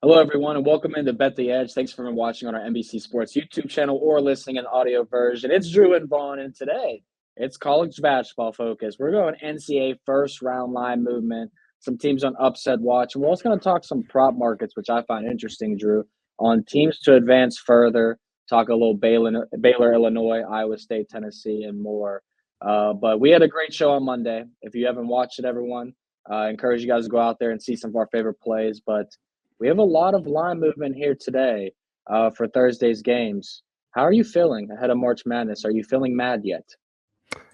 Hello, everyone, and welcome into Bet the Edge. Thanks for watching on our NBC Sports YouTube channel or listening in audio version. It's Drew and Vaughn, and today it's college basketball focus. We're going NCAA first round line movement, some teams on upset watch, and we're also going to talk some prop markets, which I find interesting, Drew, on teams to advance further. Talk a little Baylor, Illinois, Iowa State, Tennessee, and more. But we had a great show on Monday. If you haven't watched it, everyone, I encourage you guys to go out there and see some of our favorite plays. But we have a lot of line movement here today for Thursday's games. How are you feeling ahead of March Madness? Are you feeling mad yet?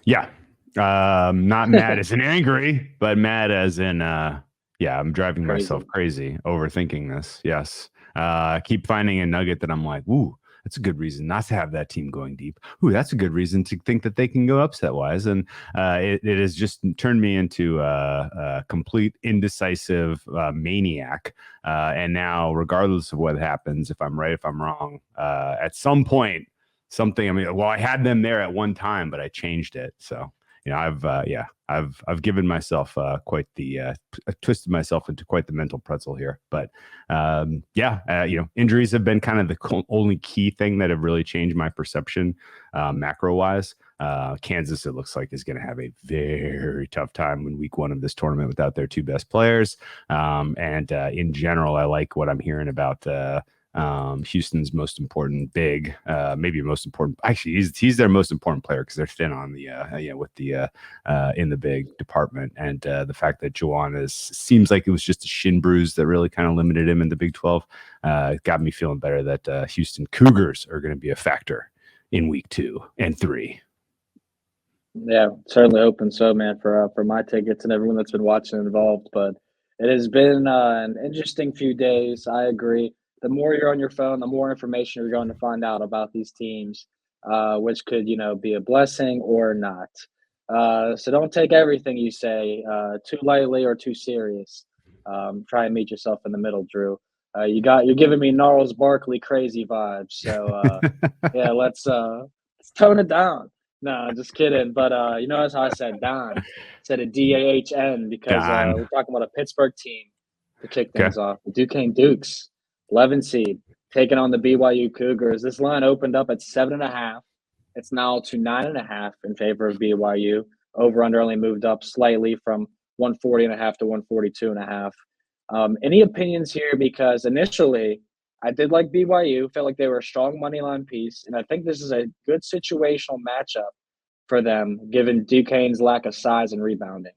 Yeah. Not mad as in angry, but mad as in, I'm driving myself crazy overthinking this. Yes. I keep finding a nugget that I'm like, ooh, that's a good reason not to have that team going deep. Ooh, that's a good reason to think that they can go upset wise. And it has just turned me into a complete indecisive maniac. And now, regardless of what happens, if I'm right, if I'm wrong, at some point, I had them there at one time, but I changed it. So, I've given myself twisted myself into quite the mental pretzel here. But injuries have been kind of the only key thing that have really changed my perception macro wise. Kansas, it looks like, is going to have a very tough time in week one of this tournament without their two best players. And in general, I like what I'm hearing about Houston's most important big, maybe most important. Actually, he's their most important player because they're thin on the in the big department, and the fact that Juwan seems like it was just a shin bruise that really kind of limited him in the Big 12. Got me feeling better that Houston Cougars are going to be a factor in week 2 and 3. Yeah, certainly hoping so, man, for my tickets and everyone that's been watching involved. But it has been an interesting few days. I agree. The more you're on your phone, the more information you're going to find out about these teams, which could, be a blessing or not. So don't take everything you say too lightly or too serious. Try and meet yourself in the middle, Drew. You're giving me Gnarls Barkley crazy vibes. So yeah, let's tone it down. No, just kidding. But that's how I said Don. Said a DAHN because we're talking about a Pittsburgh team to kick things off. The Duquesne Dukes, 11 seed, taking on the BYU Cougars. This line opened up at 7.5. It's now to 9.5 in favor of BYU. Over under only moved up slightly from 140.5 to 142.5. Any opinions here? Because initially, I did like BYU, felt like they were a strong money line piece, and I think this is a good situational matchup for them, given Duquesne's lack of size and rebounding.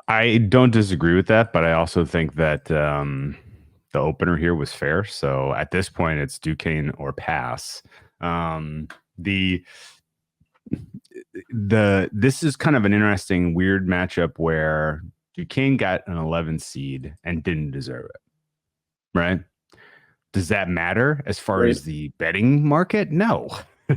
I don't disagree with that, but I also think that the opener here was fair. So at this point, it's Duquesne or pass. This is kind of an interesting, weird matchup where Duquesne got an 11 seed and didn't deserve it, right? Does that matter as far as the betting market? No,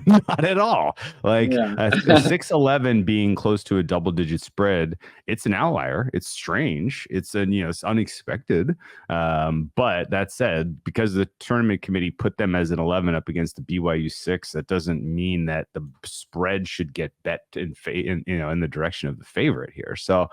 not at all. Like a 6-11 being close to a double-digit spread, it's an outlier. It's strange. It's unexpected. But that said, because the tournament committee put them as an 11 up against the BYU 6, that doesn't mean that the spread should get bet in the direction of the favorite here. So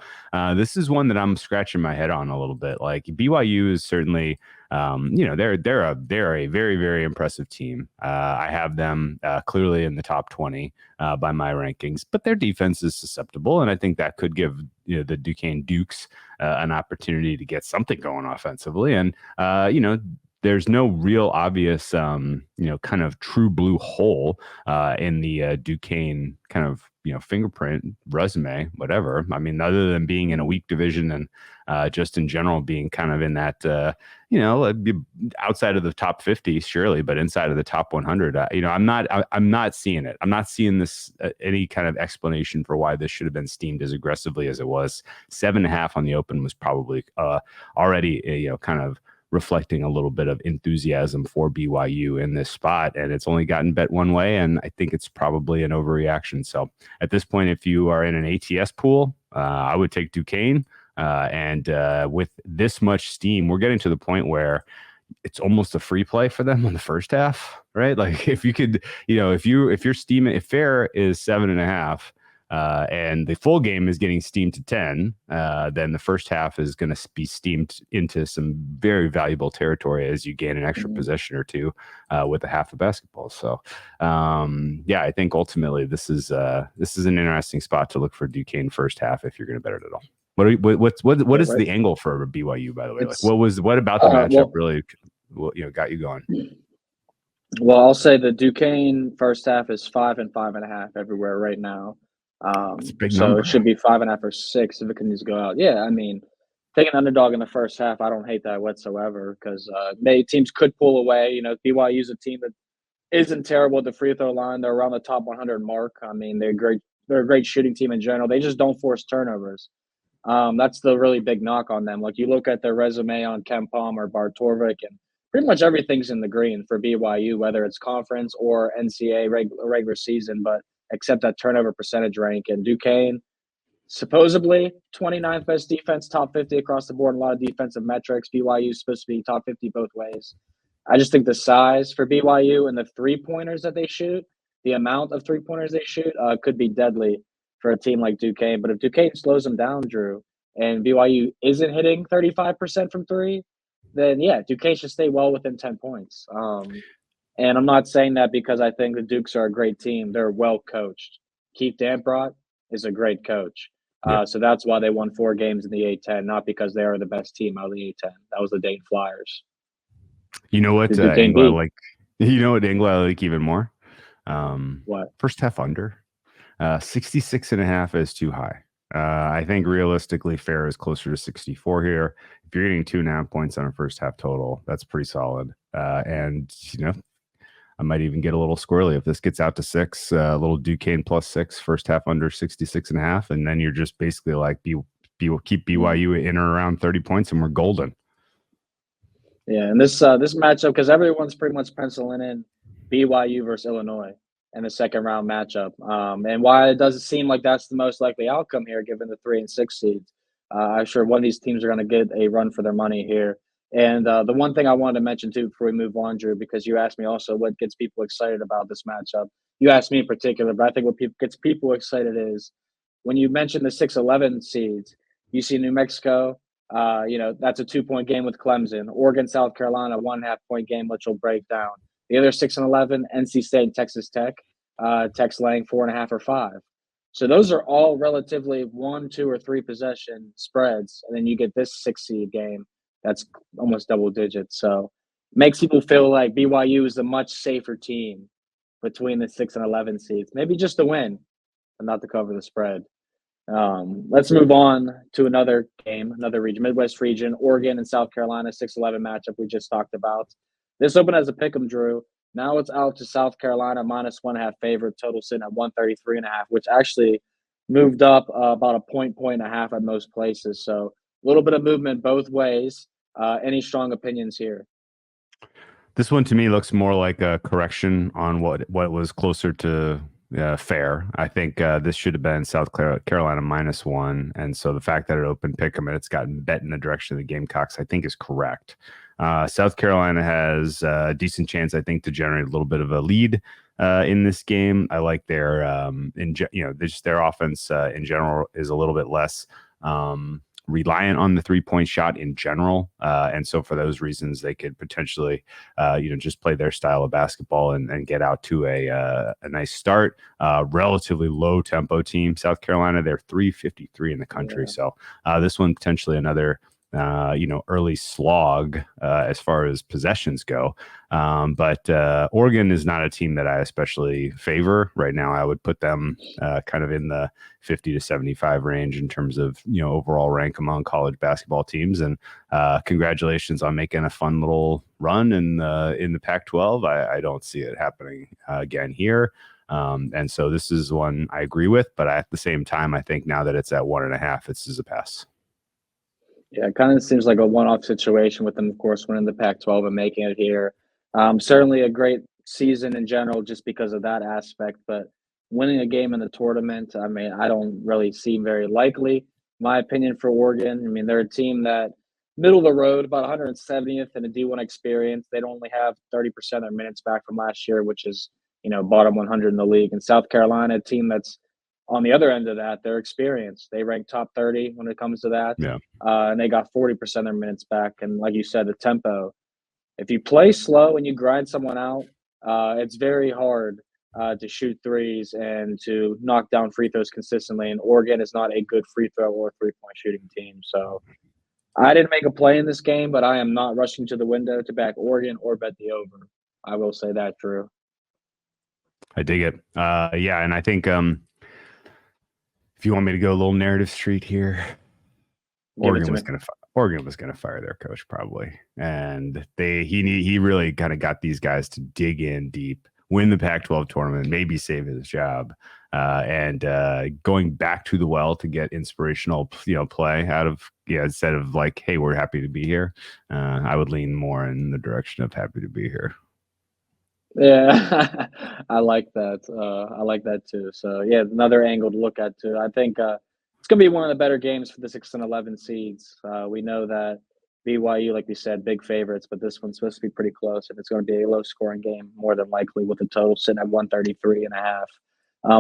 this is one that I'm scratching my head on a little bit. Like BYU is certainly. They're a very, very impressive team. I have them clearly in the top 20 by my rankings, but their defense is susceptible, and I think that could give the Duquesne Dukes an opportunity to get something going offensively. And there's no real obvious kind of true blue hole in the Duquesne kind of fingerprint, resume, whatever. I mean, other than being in a weak division and just in general being kind of in that, outside of the top 50, surely, but inside of the top 100, I'm not seeing it. I'm not seeing this any kind of explanation for why this should have been steamed as aggressively as it was. 7.5 on the open was probably already, kind of reflecting a little bit of enthusiasm for BYU in this spot, and it's only gotten bet one way, and I think it's probably an overreaction. So at this point, if you are in an ATS pool, I would take Duquesne, and with this much steam, we're getting to the point where it's almost a free play for them on the first half, right? Like if you could, if your steam, if fair is 7.5, and the full game is getting steamed to 10, then the first half is going to be steamed into some very valuable territory as you gain an extra possession or two with a half of basketball. So, I think ultimately this is an interesting spot to look for Duquesne first half if you're going to bet it at all. What is the angle for BYU, by the way? What about the matchup really got you going? Well, I'll say the Duquesne first half is 5 and 5.5 everywhere right now. It's a big so number. It should be 5.5 or 6 if it continues to go out. Yeah, I mean, taking an underdog in the first half, I don't hate that whatsoever because teams could pull away. You know, BYU is a team that isn't terrible at the free throw line. They're around the top 100 mark. I mean, they're great. They're a great shooting team in general. They just don't force turnovers. That's the really big knock on them. Like you look at their resume on Ken Palmer, Bartorvik, and pretty much everything's in the green for BYU, whether it's conference or NCAA regular season, but except that turnover percentage rank. And Duquesne, supposedly 29th best defense, top 50 across the board, a lot of defensive metrics. BYU is supposed to be top 50 both ways. I just think the size for BYU and the three-pointers that they shoot, the amount of three-pointers they shoot could be deadly for a team like Duquesne. But if Duquesne slows them down, Drew, and BYU isn't hitting 35% from three, then, yeah, Duquesne should stay well within 10 points. And I'm not saying that because I think the Dukes are a great team. They're well coached. Keith Damprot is a great coach. So that's why they won 4 games in the A-10, not because they are the best team out of the A-10. That was the Dayton Flyers. You know what angle I like? You know what angle I like even more? What? First half under. 66.5 is too high. I think realistically fair is closer to 64 here. If you're getting 2.5 points on a first half total, that's pretty solid. And I might even get a little squirrely if this gets out to 6, a little Duquesne plus 6, first half under 66.5, and then you're just basically like keep BYU in or around 30 points, and we're golden. Yeah, and this matchup, because everyone's pretty much penciling in BYU versus Illinois in the second round matchup. And why it doesn't seem like that's the most likely outcome here, given the 3 and 6 seeds. I'm sure one of these teams are going to get a run for their money here. And the one thing I wanted to mention, too, before we move on, Drew, because you asked me also what gets people excited about this matchup. You asked me in particular, but I think what gets people excited is when you mention the 6-11 seeds, you see New Mexico, that's a 2-point game with Clemson. Oregon, South Carolina, 1.5-point game, which will break down. The other 6 and 11, NC State and Texas Tech. Tech's laying 4.5 or 5. So those are all relatively 1, 2, or 3 possession spreads, and then you get this 6-seed game that's almost double digits. So makes people feel like BYU is a much safer team between the 6 and 11 seeds. Maybe just to win, but not to cover the spread. Let's move on to another game, another region, Midwest region, Oregon and South Carolina, 6-11 matchup we just talked about. This opened as a pick'em, Drew. Now it's out to South Carolina, -1.5 favorite, total sitting at 133.5, which actually moved up about a point and a half at most places. So a little bit of movement both ways. Any strong opinions here? This one to me looks more like a correction on what was closer to fair. I think this should have been South Carolina -1, and so the fact that it opened pick'em and it's gotten bet in the direction of the Gamecocks, I think, is correct. South Carolina has a decent chance, I think, to generate a little bit of a lead in this game. I like their their offense in general is a little bit less reliant on the 3-point shot in general. And so for those reasons, they could potentially, just play their style of basketball and get out to a nice start. Relatively low tempo team, South Carolina, they're 353 in the country. Yeah. So this one potentially another, early slog as far as possessions go. But Oregon is not a team that I especially favor right now. I would put them kind of in the 50 to 75 range in terms of, overall rank among college basketball teams. And congratulations on making a fun little run in the Pac-12. I don't see it happening again here. And so this is one I agree with, but at the same time, I think now that it's at 1.5, this is a pass. Yeah, it kind of seems like a one-off situation with them, of course, winning the Pac-12 and making it here. Certainly a great season in general just because of that aspect, but winning a game in the tournament, I mean, I don't really seem very likely. My opinion for Oregon, I mean, they're a team that middle of the road, about 170th in a D1 experience. They'd only have 30% of their minutes back from last year, which is, bottom 100 in the league. And South Carolina, a team that's on the other end of that, they're experienced. They rank top 30 when it comes to that. Yeah. And they got 40% of their minutes back. And like you said, the tempo. If you play slow and you grind someone out, it's very hard to shoot threes and to knock down free throws consistently. And Oregon is not a good free throw or three-point shooting team. So I didn't make a play in this game, but I am not rushing to the window to back Oregon or bet the over. I will say that, Drew. I dig it. Yeah, and I think if you want me to go a little narrative street here, Oregon was going to fire their coach probably, and he really kind of got these guys to dig in deep, win the Pac-12 tournament, maybe save his job, and going back to the well to get inspirational, play out of instead of like, hey, we're happy to be here. I would lean more in the direction of happy to be here. Yeah, I like that. I like that too. So yeah, another angle to look at too. I think it's going to be one of the better games for the 6 and 11 seeds. We know that BYU, like we said, big favorites, but this one's supposed to be pretty close, and it's going to be a low-scoring game more than likely, with the total sitting at 133.5.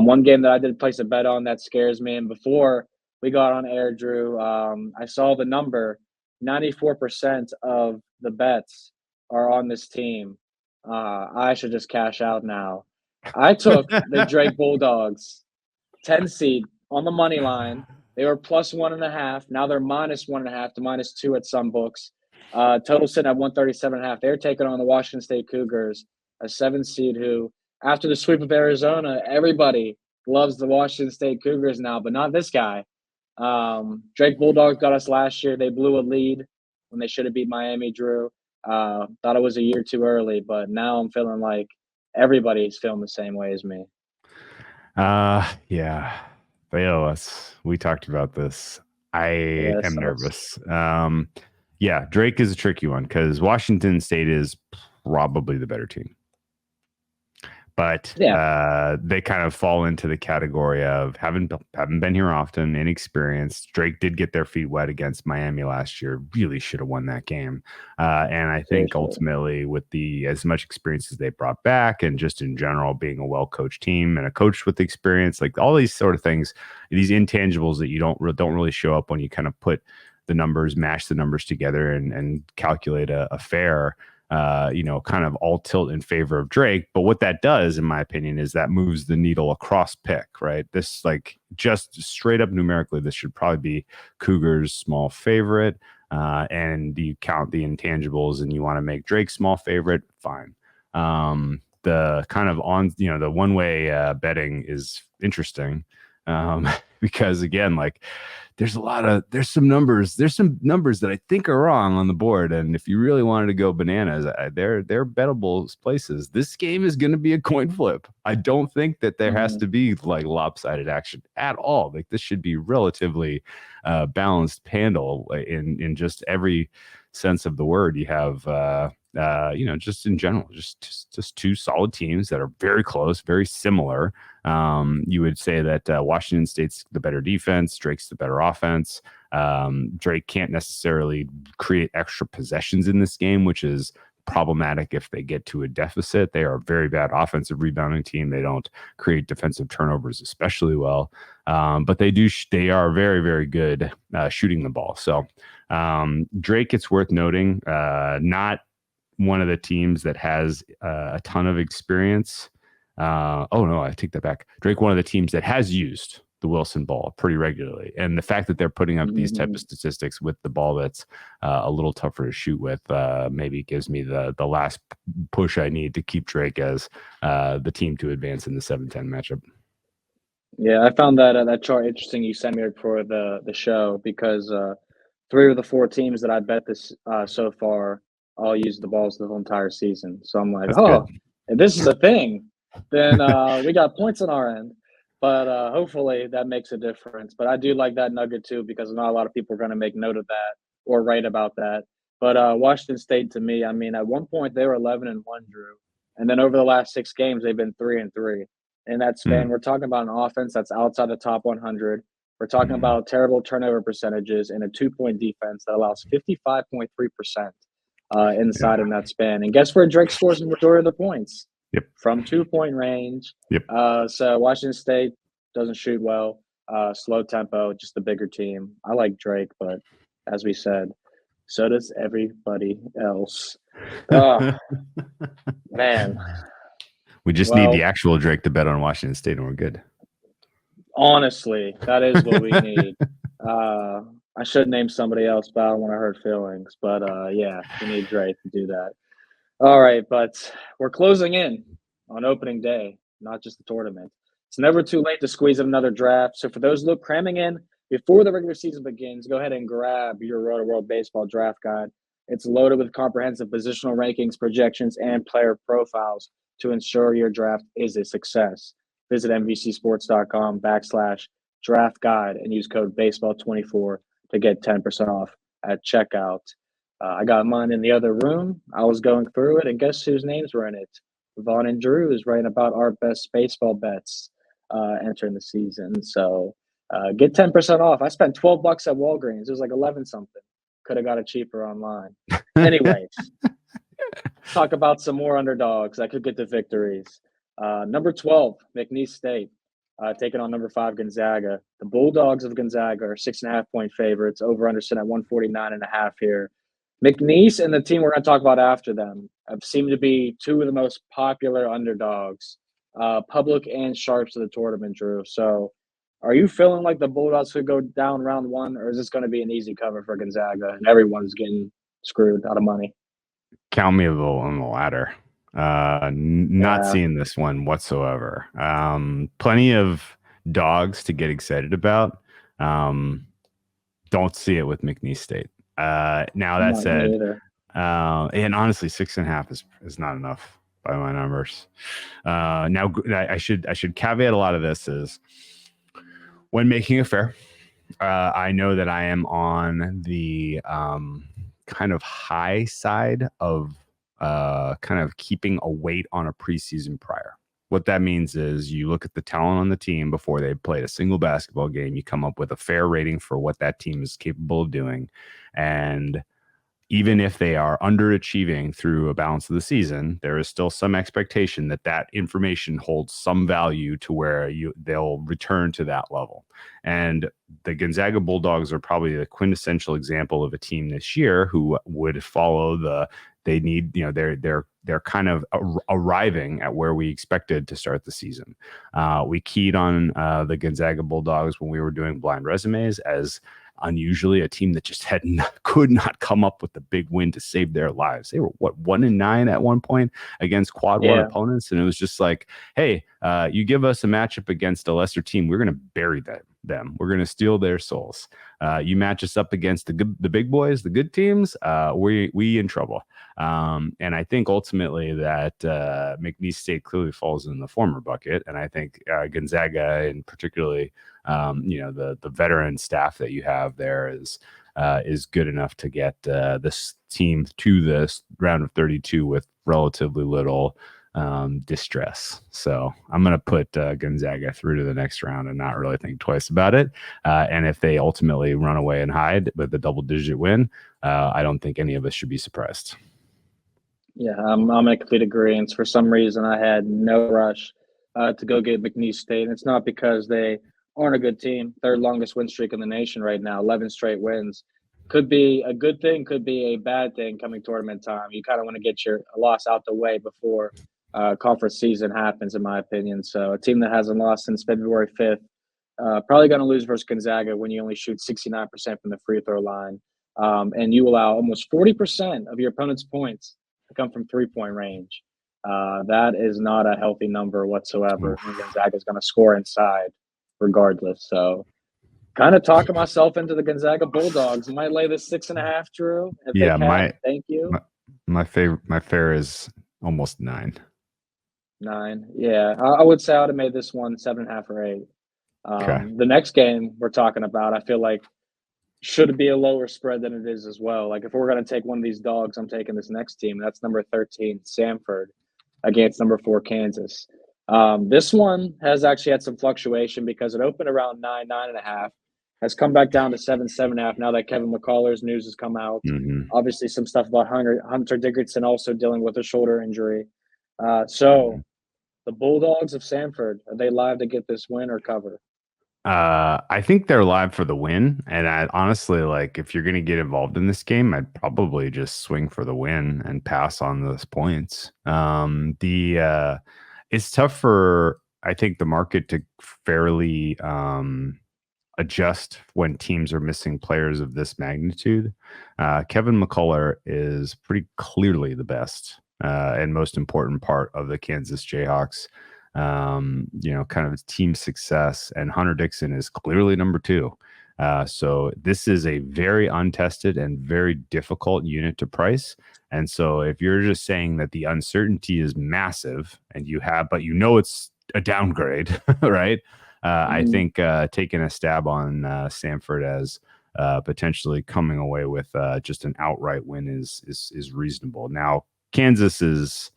One game that I did place a bet on that scares me, and before we got on air, Drew, I saw the number: 94% of the bets are on this team. I should just cash out now. I took the Drake Bulldogs 10 seed on the money line. They were plus 1.5. Now they're minus 1.5 to minus 2 at some books. Total sitting at 137.5. They're taking on the Washington State Cougars, a 7 seed who, after the sweep of Arizona, everybody loves the Washington State Cougars now, but not this guy. Drake Bulldogs got us last year. They blew a lead when they should have beat Miami, Drew. Thought it was a year too early, but now I'm feeling like everybody's feeling the same way as me. Yeah. They owe us. We talked about this. I am nervous. Yeah, Drake is a tricky one because Washington State is probably the better team. But they kind of fall into the category of haven't been here often, inexperienced. Drake did get their feet wet against Miami last year. Really should have won that game. And I think ultimately, with as much experience as they brought back, and just in general being a well-coached team and a coach with experience, like all these sort of things, these intangibles that you don't really show up when you kind of put the numbers, mash the numbers together, and calculate a fair. Kind of all tilt in favor of Drake. But what that does, in my opinion, is that moves the needle across pick, right? This, like, just straight up numerically, this should probably be Cougars' small favorite. And you count the intangibles and you want to make Drake small favorite, fine. The kind of the one-way betting is interesting because, again, like, there's some numbers that I think are wrong on the board. And if you really wanted to go bananas, they're bettable places. This game is going to be a coin flip. I don't think that there has to be like lopsided action at all. Like, this should be relatively balanced handle in just every sense of the word. You have, just in general, just two solid teams that are very close, very similar. You would say that Washington State's the better defense, Drake's the better offense. Drake can't necessarily create extra possessions in this game, which is problematic if they get to a deficit. They are a very bad offensive rebounding team. They don't create defensive turnovers especially well, but they are very, very good shooting the ball. So Drake, it's worth noting, not one of the teams that has a ton of experience. I take that back. Drake, one of the teams that has used the Wilson ball pretty regularly, and the fact that they're putting up these type of statistics with the ball that's a little tougher to shoot with, maybe gives me the last push I need to keep Drake as the team to advance in the 7-10 matchup. Yeah, I found that chart interesting you sent me for the show, because 3 of the 4 teams that I bet this so far all use the balls the whole entire season. So I'm like, if this is a thing, then we got points on our end. But hopefully that makes a difference. But I do like that nugget too, because not a lot of people are going to make note of that or write about that. But Washington State, to me, I mean, at one point they were 11-1, Drew, and then over the last 6 games they've been 3-3. In that span, we're talking about an offense that's outside the top 100. We're talking about terrible turnover percentages and a 2-point defense that allows 55.3% inside in that span. And guess where Drake scores the majority of the points? Yep. From 2-point range. Yep. So Washington State, doesn't shoot well, slow tempo, just a bigger team. I like Drake, but as we said, so does everybody else. Oh, man. We just need Well, the actual Drake to bet on Washington State, and we're good. honestly, that is what we need. I should name somebody else, but I don't want to hurt feelings. But yeah, we need Drake to do that. All right, but we're closing in on opening day, not just the tournament. It's never too late to squeeze in another draft. So for those cramming in before the regular season begins, go ahead and grab your Roto World Baseball Draft Guide. It's loaded with comprehensive positional rankings, projections, and player profiles to ensure your draft is a success. Visit NBCSports.com/draft guide and use code baseball24 to get 10% off at checkout. I got mine in the other room. I was going through it, and guess whose names were in it? Vaughn and Drew is writing about our best baseball bets entering the season. So get 10% off. I spent $12 at Walgreens. It was like 11 something. Could have got it cheaper online. Anyways, talk about some more underdogs that could get the victories. Number 12, McNeese State, taking on number 5, Gonzaga. The Bulldogs of Gonzaga are 6.5-point favorites. Over under sit at 149.5 here. McNeese and the team we're going to talk about after them have seemed to be two of the most popular underdogs, public and sharps of the tournament, Drew. So are you feeling like the Bulldogs could go down round one, or is this going to be an easy cover for Gonzaga and everyone's getting screwed out of money? Count me on the latter. Not seeing this one whatsoever. Plenty of dogs to get excited about. Don't see it with McNeese State. Now that said, and honestly, 6.5 is not enough by my numbers. Now I should caveat a lot of this is when making a fair. I know that I am on the kind of high side of kind of keeping a weight on a preseason prior. What that means is you look at the talent on the team before they played a single basketball game. You come up with a fair rating for what that team is capable of doing. And even if they are underachieving through a balance of the season, there is still some expectation that that information holds some value to where they'll return to that level. And the Gonzaga Bulldogs are probably the quintessential example of a team this year who would follow they need, they're kind of arriving at where we expected to start the season. We keyed on the Gonzaga Bulldogs when we were doing blind resumes as unusually a team that just could not come up with the big win to save their lives. They were 1-9 at one point against quad one opponents, and it was just like, hey, you give us a matchup against a lesser team, we're going to bury them. We're going to steal their souls. You match us up against the big boys, the good teams, we in trouble. And I think ultimately that McNeese State clearly falls in the former bucket, and I think Gonzaga, and particularly the veteran staff that you have there is good enough to get this team to this round of 32 with relatively little distress. So I'm going to put Gonzaga through to the next round and not really think twice about it. And if they ultimately run away and hide with a double-digit win, I don't think any of us should be surprised. Yeah, I'm in complete agreement. For some reason, I had no rush to go get McNeese State. And it's not because they aren't a good team. Third longest win streak in the nation right now, 11 straight wins. Could be a good thing, could be a bad thing coming tournament time. You kind of want to get your loss out the way before conference season happens, in my opinion. So a team that hasn't lost since February 5th, probably going to lose versus Gonzaga when you only shoot 69% from the free throw line. And you allow almost 40% of your opponent's points to come from three-point range. That is not a healthy number whatsoever. Gonzaga is going to score inside regardless. So kind of talking myself into the Gonzaga Bulldogs. Might lay this 6.5, Drew. If they can, thank you. My fair is almost 9. 9. Yeah, I would say I would have made this one 7.5 or 8. Okay. The next game we're talking about, I feel like should be a lower spread than it is as well. Like if we're going to take one of these dogs, I'm taking this next team. That's number 13, Samford, against number 4, Kansas. This one has actually had some fluctuation because it opened around 9, 9.5, has come back down to 7, 7.5. Now that Kevin McCullough's news has come out, obviously some stuff about Hunter Dickinson also dealing with a shoulder injury. So the Bulldogs of Samford, are they live to get this win or cover? I think they're live for the win, and I honestly like if you're going to get involved in this game, I'd probably just swing for the win and pass on those points. The it's tough for I think the market to fairly adjust when teams are missing players of this magnitude. Kevin McCullough is pretty clearly the best and most important part of the Kansas Jayhawks. Kind of team success, and Hunter Dixon is clearly number two. So this is a very untested and very difficult unit to price. And so if you're just saying that the uncertainty is massive and but it's a downgrade, right? I think taking a stab on Samford as potentially coming away with just an outright win is reasonable. Now, Kansas is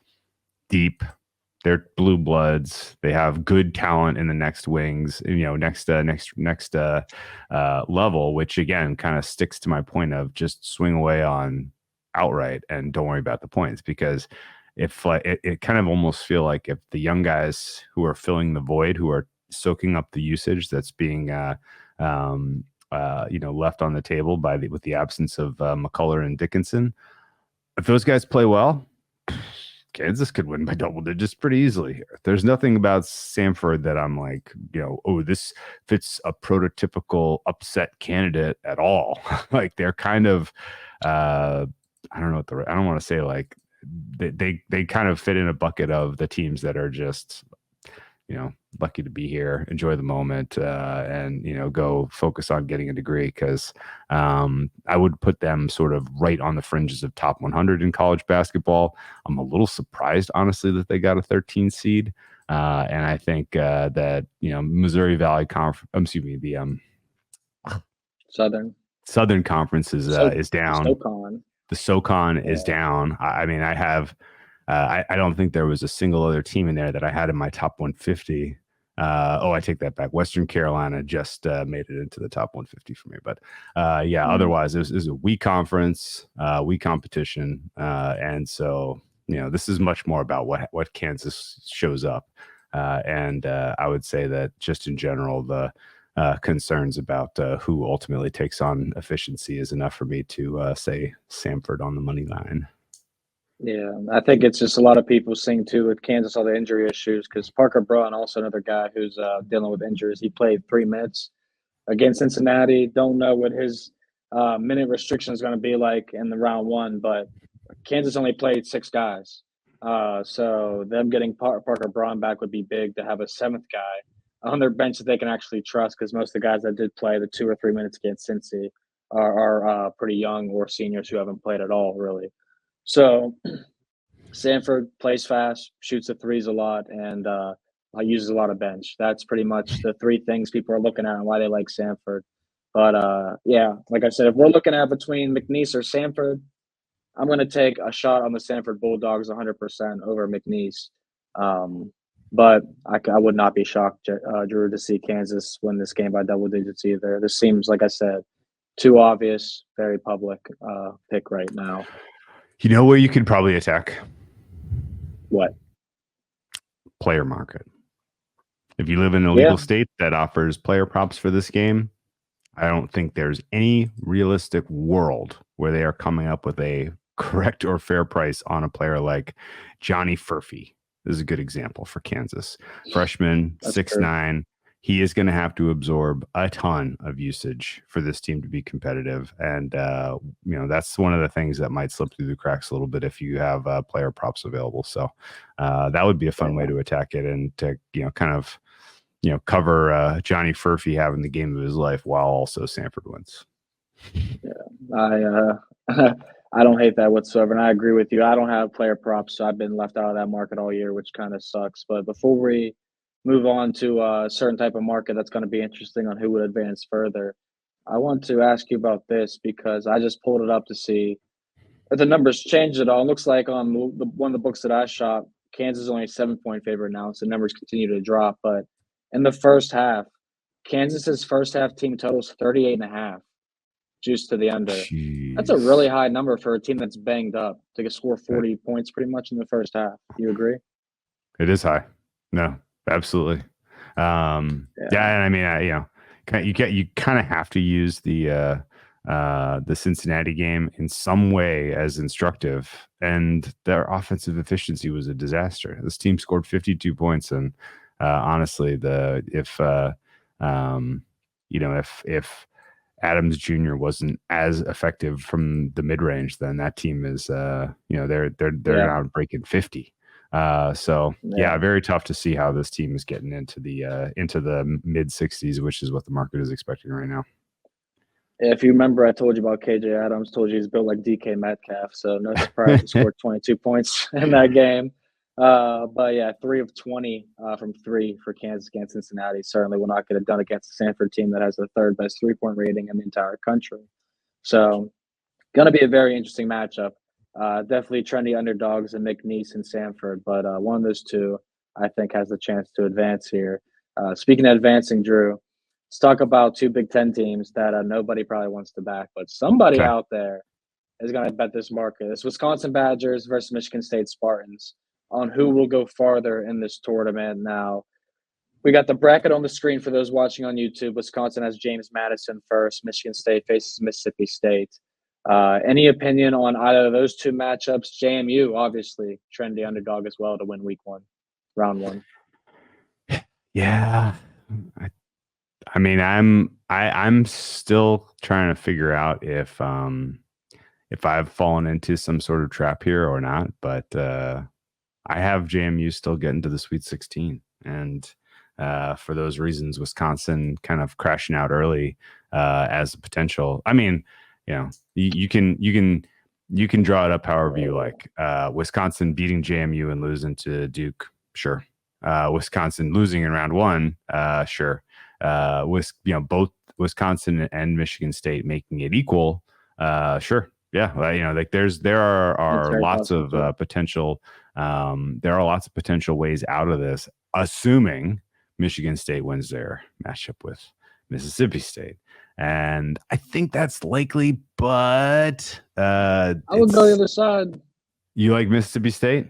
deep. They're blue bloods. They have good talent in the next wings, next level, which again kind of sticks to my point of just swing away on outright and don't worry about the points, because if it kind of almost feel like if the young guys who are filling the void, who are soaking up the usage that's being left on the table with the absence of McCullough and Dickinson, if those guys play well, Kansas could win by double digits pretty easily here. There's nothing about Samford that I'm like, this fits a prototypical upset candidate at all. Like they're kind of, I don't want to say like they kind of fit in a bucket of the teams that are just, lucky to be here, enjoy the moment, and go focus on getting a degree, because I would put them sort of right on the fringes of top 100 in college basketball. I'm a little surprised, honestly, that they got a 13 seed, and I think that Missouri Valley Conference, the Southern Conference is down. The SoCon is down. I mean, I have. I don't think there was a single other team in there that I had in my top 150. I take that back. Western Carolina just made it into the top 150 for me. But otherwise, it was a weak conference, weak competition. And so, this is much more about what Kansas shows up. And I would say that just in general, the concerns about who ultimately takes on efficiency is enough for me to say Samford on the money line. Yeah, I think it's just a lot of people seeing too with Kansas all the injury issues, because Parker Braun, also another guy who's dealing with injuries. He played 3 minutes against Cincinnati. Don't know what his minute restriction is going to be like in the round one, but Kansas only played 6 guys. So them getting Parker Braun back would be big, to have a 7th guy on their bench that they can actually trust, because most of the guys that did play the 2 or 3 minutes against Cincy are pretty young or seniors who haven't played at all, really. So Samford plays fast, shoots the threes a lot, and uses a lot of bench. That's pretty much the 3 things people are looking at and why they like Samford. But like I said, if we're looking at between McNeese or Samford, I'm going to take a shot on the Samford Bulldogs 100% over McNeese. But I would not be shocked, Drew, to see Kansas win this game by double digits either. This seems, like I said, too obvious, very public pick right now. You know where you could probably attack? What? Player market. If you live in a legal state that offers player props for this game, I don't think there's any realistic world where they are coming up with a correct or fair price on a player like Johnny Furphy. This is a good example for Kansas. Freshman, 6'9". He is going to have to absorb a ton of usage for this team to be competitive. And, that's one of the things that might slip through the cracks a little bit if you have player props available. So that would be a fun way to attack it, and to, cover Johnny Furphy having the game of his life while also Samford wins. Yeah, I don't hate that whatsoever. And I agree with you. I don't have player props, so I've been left out of that market all year, which kind of sucks. But before we move on to a certain type of market that's going to be interesting on who would advance further, I want to ask you about this, because I just pulled it up to see if the numbers changed at all. It looks like on one of the books that I shot, Kansas is only a 7-point favorite now, so numbers continue to drop. But in the first half, Kansas's first half team total is 38.5, juice to the under. Jeez. That's a really high number for a team that's banged up to score 40 points pretty much in the first half. Do you agree? It is high. No. Absolutely. And I mean, You kind of have to use the Cincinnati game in some way as instructive, and their offensive efficiency was a disaster. This team scored 52 points, and honestly, if Adams Jr. wasn't as effective from the mid range, then that team is they're now breaking 50. Very tough to see how this team is getting into the mid 60s, which is what the market is expecting right now. If you remember, I told you about KJ Adams. Told you he's built like DK Metcalf, so no surprise he scored 22 points in that game. But yeah, 3 of 20 from 3 for Kansas against Cincinnati. Certainly will not get it done against the Samford team that has the 3rd best 3-point rating in the entire country. So, going to be a very interesting matchup. Definitely trendy underdogs in McNeese and Samford, but one of those two I think has a chance to advance here. Speaking of advancing, Drew, let's talk about 2 Big Ten teams that nobody probably wants to back, but somebody out there is going to bet this market. It's Wisconsin Badgers versus Michigan State Spartans on who will go farther in this tournament. Now, we got the bracket on the screen for those watching on YouTube. Wisconsin has James Madison first. Michigan State faces Mississippi State. Any opinion on either of those 2 matchups? JMU, obviously, trendy underdog as well to win week 1, round 1. Yeah. I mean, I'm still trying to figure out if I've fallen into some sort of trap here or not, but I have JMU still getting to the Sweet 16, and for those reasons, Wisconsin kind of crashing out early as a potential. I mean, you can draw it up however you like. Wisconsin beating JMU and losing to Duke, sure. Wisconsin losing in round 1, sure. Both Wisconsin and Michigan State making it equal, sure. Yeah, there are lots of potential. There are lots of potential ways out of this, assuming Michigan State wins their matchup with Mississippi State, and I think that's likely. But I would go the other side. You like Mississippi State?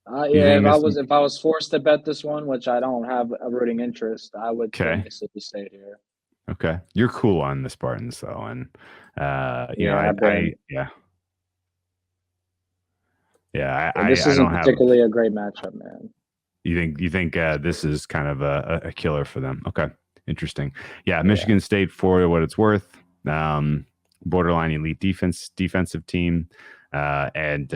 Yeah, if I was forced to bet this one, which I don't have a rooting interest, I would take Mississippi State here. Okay, you're cool on the Spartans though, and this isn't particularly a great matchup, man. You think this is kind of a killer for them? Okay, interesting. Yeah, Michigan State, for what it's worth, borderline elite defensive team, and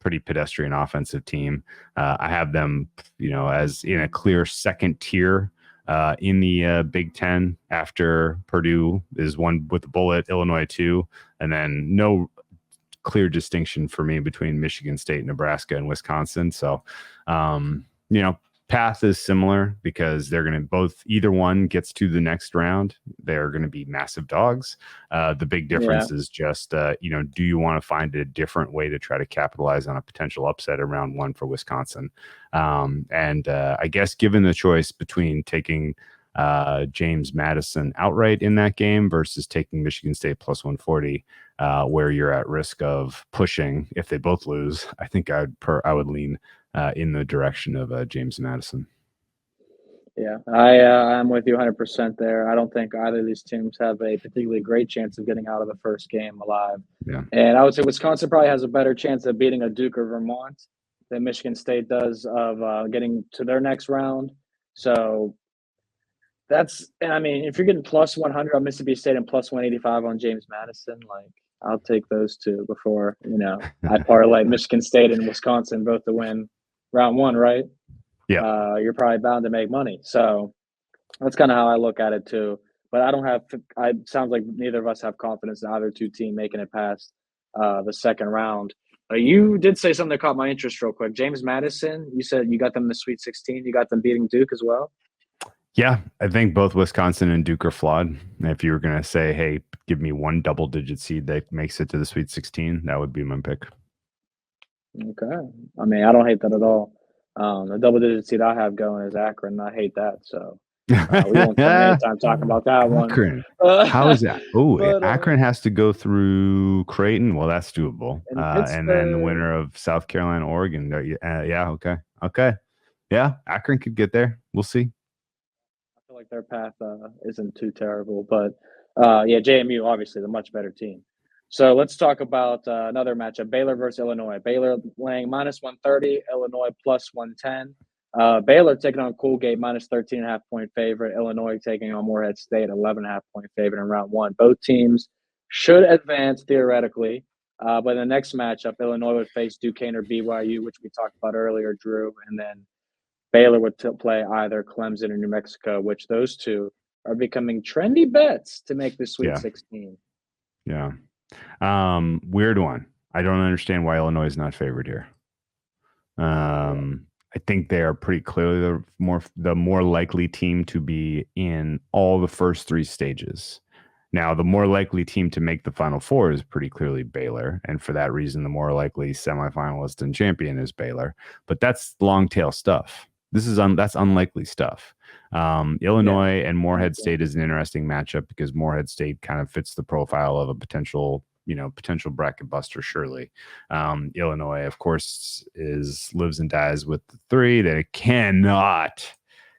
pretty pedestrian offensive team. I have them, as in a clear second tier in the Big Ten after Purdue is one with a bullet, Illinois 2, and then no clear distinction for me between Michigan State, Nebraska, and Wisconsin. So, path is similar because they're going to either one gets to the next round. They're going to be massive dogs. The big difference is just, do you want to find a different way to try to capitalize on a potential upset in round 1 for Wisconsin? I guess given the choice between taking James Madison outright in that game versus taking Michigan State plus 140, where you're at risk of pushing if they both lose, I think I would lean in the direction of James Madison. Yeah, I'm with you 100% there. I don't think either of these teams have a particularly great chance of getting out of the first game alive. Yeah. And I would say Wisconsin probably has a better chance of beating a Duke or Vermont than Michigan State does of getting to their next round. So if you're getting plus 100 on Mississippi State and plus 185 on James Madison, I'll take those two before, I parlay Michigan State and Wisconsin both to win round 1, right? Yeah. You're probably bound to make money. So that's kind of how I look at it too. But it sounds like neither of us have confidence in either 2 team making it past the second round. You did say something that caught my interest real quick. James Madison, you said you got them in the Sweet 16. You got them beating Duke as well? Yeah, I think both Wisconsin and Duke are flawed. If you were going to say, hey, give me one double-digit seed that makes it to the Sweet 16, that would be my pick. Okay. I don't hate that at all. The double-digit seed I have going is Akron. I hate that, so we won't spend any time talking about that one. Akron. How is that? Oh, Akron has to go through Creighton. Well, that's doable. And then the winner of South Carolina, Oregon. Okay. Yeah, Akron could get there. We'll see. like their path isn't too terrible, but yeah, JMU obviously the much better team. So let's talk about another matchup: Baylor versus Illinois. Baylor laying -130, Illinois +110. Baylor taking on Colgate -13.5 point favorite. Illinois taking on Morehead State 11.5 point favorite in round one. Both teams should advance theoretically. But in the next matchup, Illinois would face Duquesne or BYU, which we talked about earlier, Drew, and then Baylor would play either Clemson or New Mexico, which those two are becoming trendy bets to make the Sweet 16. Yeah. Weird one. I don't understand why Illinois is not favored here. I think they are pretty clearly the more likely team to be in all the first three stages. Now, the more likely team to make the Final Four is pretty clearly Baylor, and for that reason, the more likely semifinalist and champion is Baylor. But that's long tail stuff. That's unlikely stuff. Illinois and Morehead State is an interesting matchup because Morehead State kind of fits the profile of a potential bracket buster. Surely, Illinois, of course, lives and dies with the three. They cannot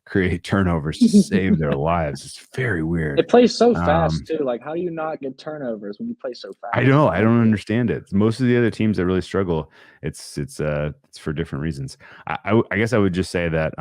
create turnovers to save their lives. It's very weird. It plays so fast too. Like, how do you not get turnovers when you play so fast? I know. I don't understand it. Most of the other teams that really struggle, it's for different reasons. I guess I would just say that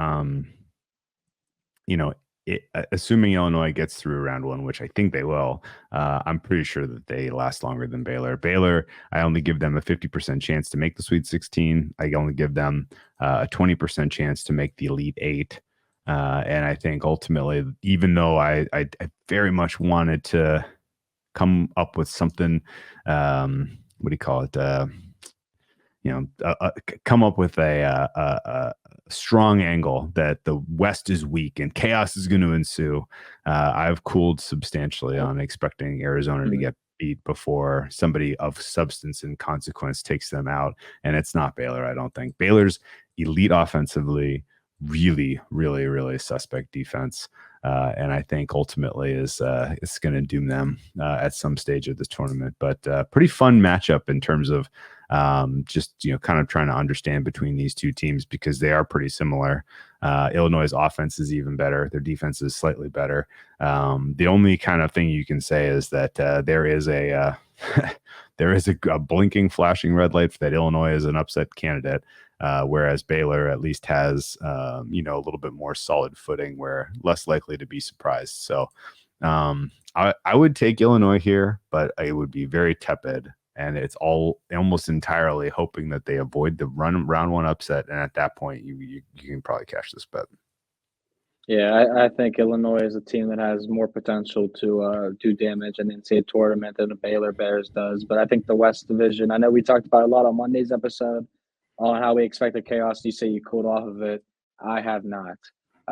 assuming Illinois gets through round one, which I think they will, I'm pretty sure that they last longer than Baylor. Baylor, I only give them a 50% chance to make the Sweet 16. I only give them a 20% chance to make the Elite Eight. And I think ultimately, even though I very much wanted to come up with something, what do you call it? Come up with a strong angle that the West is weak and chaos is going to ensue. I've cooled substantially on expecting Arizona to get beat before somebody of substance and consequence takes them out. And it's not Baylor, I don't think. Baylor's elite offensively, really, really, really suspect defense. And I think ultimately it's going to doom them at some stage of this tournament. But pretty fun matchup in terms of just kind of trying to understand between these two teams because they are pretty similar. Illinois' offense is even better. Their defense is slightly better. The only kind of thing you can say is that there is a blinking, flashing red light that Illinois is an upset candidate. Whereas Baylor at least has, a little bit more solid footing where less likely to be surprised. So I would take Illinois here, but I would be very tepid. And it's almost entirely hoping that they avoid the round one upset. And at that point, you can probably cash this bet. Yeah, I think Illinois is a team that has more potential to do damage in the NCAA tournament than the Baylor Bears does. But I think the West Division, I know we talked about a lot on Monday's episode on how we expected chaos. You say you cooled off of it. I have not.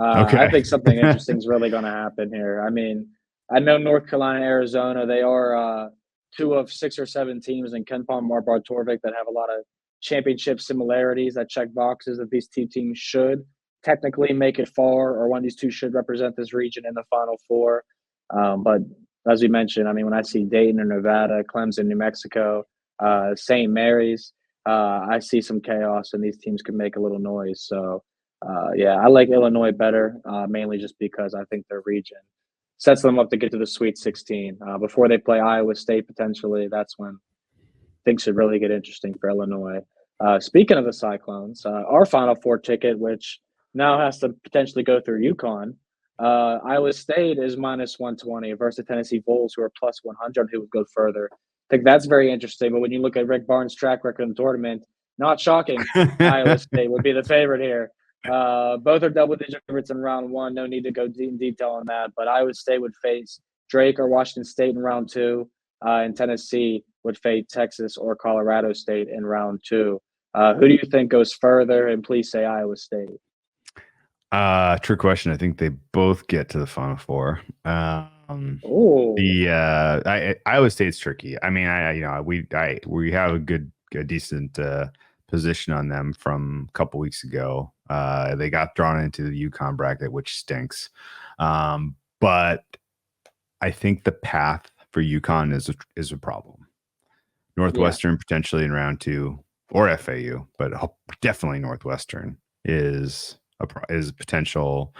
Okay. I think something interesting is really going to happen here. I mean, I know North Carolina and Arizona, they are two of 6 or 7 teams in Ken Palm, Marbar Torvik that have a lot of championship similarities that check boxes that these two teams should technically make it far, or one of these two should represent this region in the Final Four. But as we mentioned, I mean, when I see Dayton or Nevada, Clemson, New Mexico, St. Mary's, I see some chaos and these teams can make a little noise. So, I like Illinois better, mainly just because I think their region sets them up to get to the Sweet 16. Before they play Iowa State, potentially, that's when things should really get interesting for Illinois. Speaking of the Cyclones, our Final Four ticket, which now has to potentially go through UConn, Iowa State is -120 versus the Tennessee Vols, who are +100, who would go further. I think that's very interesting. But when you look at Rick Barnes' track record in the tournament, not shocking, Iowa State would be the favorite here. Both are double-digit favorites in round one. No need to go in detail on that. But Iowa State would face Drake or Washington State in round two, and Tennessee would face Texas or Colorado State in round two. Who do you think goes further? And please say Iowa State. Trick question. I think they both get to the Final Four. Iowa State's tricky. I mean, we have a decent position on them from a couple weeks ago. They got drawn into the UConn bracket, which stinks. But I think the path for UConn is a problem. Northwestern potentially in round two, or FAU, but definitely Northwestern is is a potential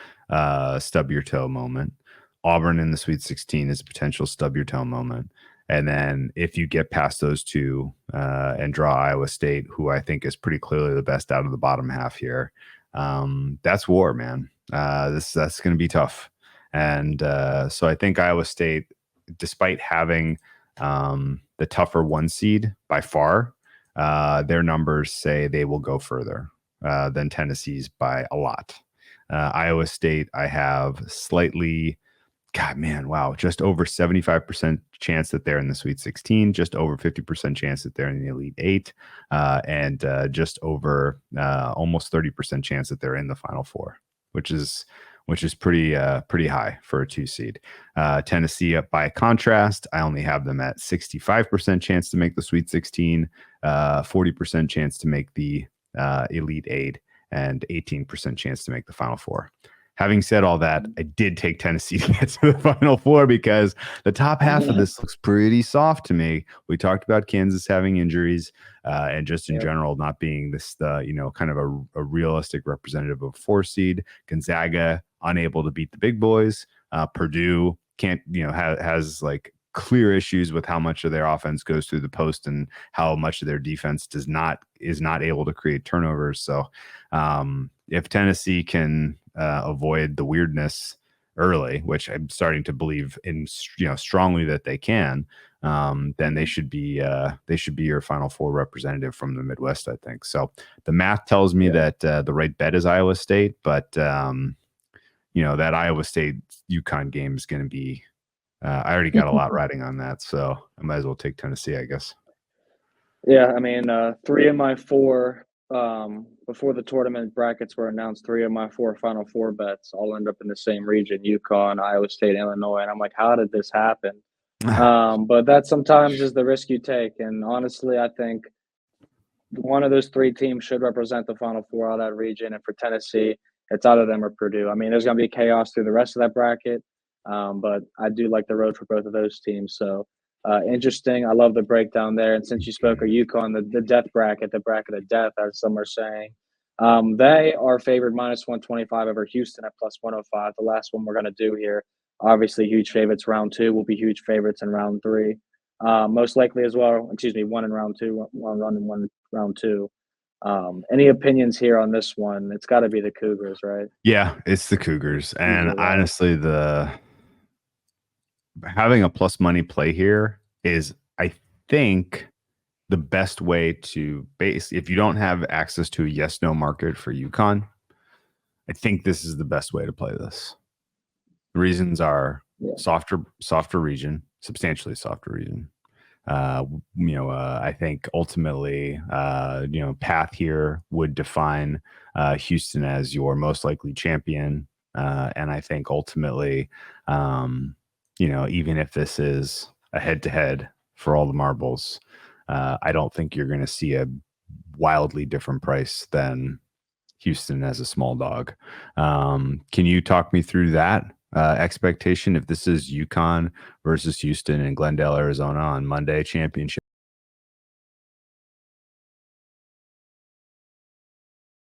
stub your toe moment. Auburn in the Sweet 16 is a potential stub your toe moment. And then if you get past those two and draw Iowa State, who I think is pretty clearly the best out of the bottom half here, that's war, man. That's going to be tough. And so I think Iowa State, despite having the tougher 1 seed by far, their numbers say they will go further than Tennessee's by a lot. Iowa State, I have slightly, God, man, wow, just over 75% chance that they're in the Sweet 16, just over 50% chance that they're in the Elite 8, and just over almost 30% chance that they're in the Final Four, which is pretty high for a 2 seed. Tennessee, by contrast, I only have them at 65% chance to make the Sweet 16, 40% chance to make the Elite 8, and 18% chance to make the Final Four. Having said all that, I did take Tennessee to get to the Final Four because the top half of this looks pretty soft to me. We talked about Kansas having injuries and just in general not being this, kind of a realistic representative of 4 seed. Gonzaga unable to beat the big boys. Purdue can't, has like clear issues with how much of their offense goes through the post and how much of their defense is not able to create turnovers. So if Tennessee can avoid the weirdness early, which I'm starting to believe in, strongly that they can, then they should be your Final Four representative from the Midwest, I think. So the math tells me that the right bet is Iowa State, but that Iowa State UConn game is going to be. I already got a lot riding on that, so I might as well take Tennessee, I guess. Yeah, I mean, 3 of my 4 before the tournament brackets were announced, 3 of my 4 Final Four bets all end up in the same region: UConn, Iowa State, Illinois. And I'm like, how did this happen? But that sometimes is the risk you take. And honestly, I think one of those 3 teams should represent the Final Four out of that region. And for Tennessee, it's out of them or Purdue. I mean, there's going to be chaos through the rest of that bracket, but I do like the road for both of those teams. So interesting. I love the breakdown there. And since you spoke of UConn, the death bracket, the bracket of death, as some are saying, they are favored minus 125 over Houston at plus 105. The last one we're going to do here, obviously huge favorites round 2 will be huge favorites in round 3. Most likely as well, 1 in round 2, 1 run in 1 round 2. Any opinions here on this one? It's got to be the Cougars, right? Yeah, it's the Cougars. And honestly, having a plus money play here is, I think, the best way to base. If you don't have access to a yes/no market for UConn, I think this is the best way to play this. The reasons are softer region, substantially softer region. I think ultimately, path here would define Houston as your most likely champion. And I think ultimately, even if this is a head-to-head for all the marbles, I don't think you're going to see a wildly different price than Houston as a small dog. Can you talk me through that expectation if this is UConn versus Houston in Glendale, Arizona on Monday, championship